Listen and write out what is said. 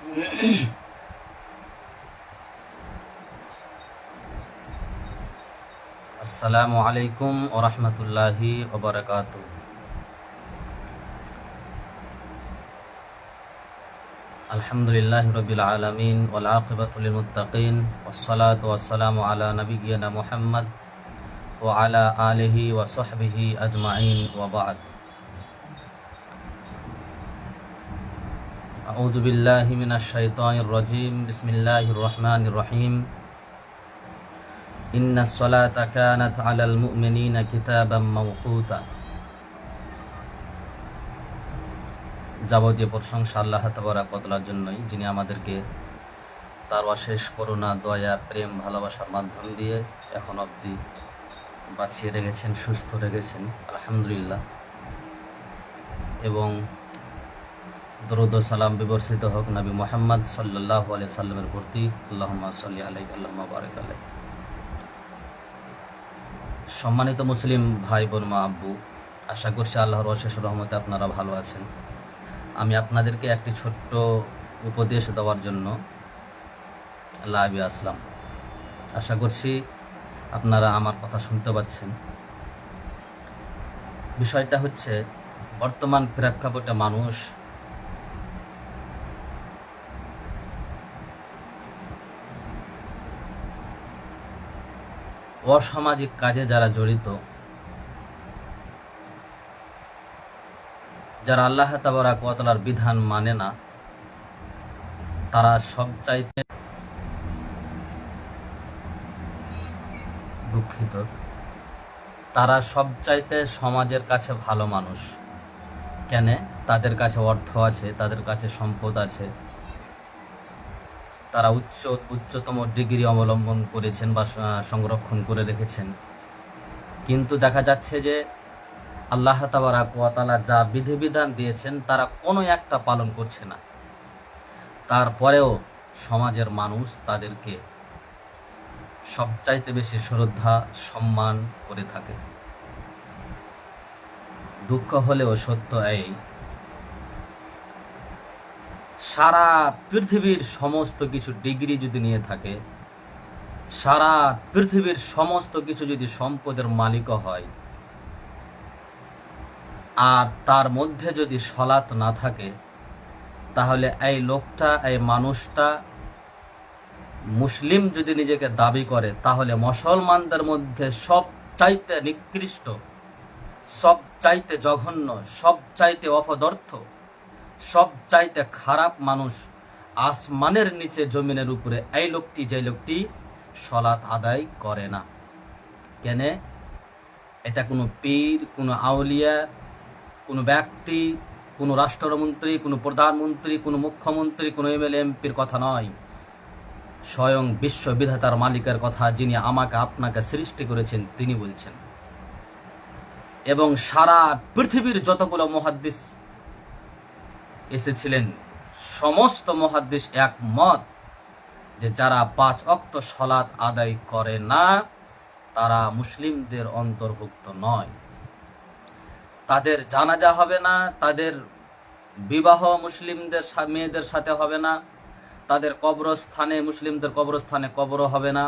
আসসালামু আলাইকুম ওয়া রাহমাতুল্লাহি ওয়া বারাকাতুহু। আলহামদুলিল্লাহি রাব্বিল আলামিন ওয়াল আকিবাতু লিল মুত্তাকিন ওয়াস সালাতু ওয়াস সালামু আলা নাবিয়্যিনা মুহাম্মদ ওয়া আলা আলিহি ওয়া সাহবিহি আজমাইন ওয়া বা'দ। আউযু বিল্লাহি মিনাশ শাইতানির রাজীম। বিসমিল্লাহির রহমানির রহিম। ইন্নাস সালাতা কানাত আলাল মুমিনিনা কিতাবাম মাওকুতা। যাবতীয় প্রশংসা আল্লাহ তাবারক ওয়া তাআলার জন্যই, যিনি আমাদেরকে তার অশেষ করুণা, দয়া, প্রেম, ভালোবাসার মাধ্যম দিয়ে এখন অবধি বাঁচিয়ে রেখেছেন, সুস্থ রেখেছেন, আলহামদুলিল্লাহ। এবং দরুদ ও সালাম বিবর্ষিত হোক নবী মুহাম্মদ সাল্লাল্লাহু আলাইহি সাল্লামের প্রতি। আল্লাহুম্মা সাল্লি আলাইহি আল্লাহুম্মা বারিক আলাইহি। সম্মানিত মুসলিম ভাই বোন, মা, আব্বু, আশা করছি আল্লাহর অশেষ রহমতে আপনারা ভালো আছেন। আমি আপনাদেরকে একটি ছোট্ট উপদেশ দেওয়ার জন্য লাইভে আসলাম। আশা করছি আপনারা আমার কথা শুনতে পাচ্ছেন। বিষয়টা হচ্ছে, বর্তমান প্রেক্ষাপটে মানুষ অসামাজিক কাজে যারা জড়িত, যারা আল্লাহ তাবারক ওয়া তাআলার বিধান মানে না, তারা সবচাইতে দুঃখিত, তারা সবচাইতে সমাজের কাছে ভালো মানুষ। কেন? তাদের কাছে অর্থ আছে, তাদের কাছে সম্পদ আছে, তারা উচ্চতম ডিগ্রি অবলম্বন করেছেন বা সংরক্ষণ করে রেখেছেন। কিন্তু দেখা যাচ্ছে যে আল্লাহ তাবারক ওয়া তাআলা যা বিধিবিধান দিয়েছেন তারা কোনো একটা পালন করছে না। তারপরেও সমাজের মানুষ তাদেরকে সবচাইতে বেশি শ্রদ্ধা, সম্মান করে থাকে। দুঃখ হলেও সত্য এই, সারা পৃথিবীর সমস্ত কিছু ডিগ্রি যদি নিয়ে থাকে, সারা পৃথিবীর সমস্ত কিছু যদি সম্পদের মালিক হয়, আর তার মধ্যে যদি সলাত না থাকে, তাহলে এই লোকটা, এই মানুষটা মুসলিম যদি নিজেকে দাবি করে, তাহলে মুসলমানদের মধ্যে সবচাইতে নিকৃষ্ট, সবচাইতে জঘন্য, সবচাইতে অপদার্থ, সবচাইতে খারাপ মানুষ আসমানের নিচে জমিনের উপরে এই লোকটি, যে লোকটি সলাত আদায় করে না। কেন? এটা কোনো পীর, কোনো আউলিয়া, কোনো ব্যক্তি, কোনো রাষ্ট্রমন্ত্রী, কোনো প্রধানমন্ত্রী, কোনো মুখ্যমন্ত্রী, কোনো এমএলএ এমপির কথা নয়, স্বয়ং বিশ্ববিধাতার মালিকের কথা, যিনি আমাকে আপনাকে সৃষ্টি করেছেন, তিনি বলছেন। এবং সারা পৃথিবীর যতগুলো মুহাদ্দিস এসেছিলেন, সমস্ত মুহাদ্দিস একমত যে যারা 5 ওয়াক্ত সালাত আদায় করে না, তারা মুসলিমদের অন্তর্ভুক্ত নয়। তাদের জানাজা হবে না, তাদের বিবাহ মুসলিমদের মেয়েদের সাথে হবে না, তাদের কবরস্থানে, মুসলিমদের কবরস্থানে কবরও হবে না।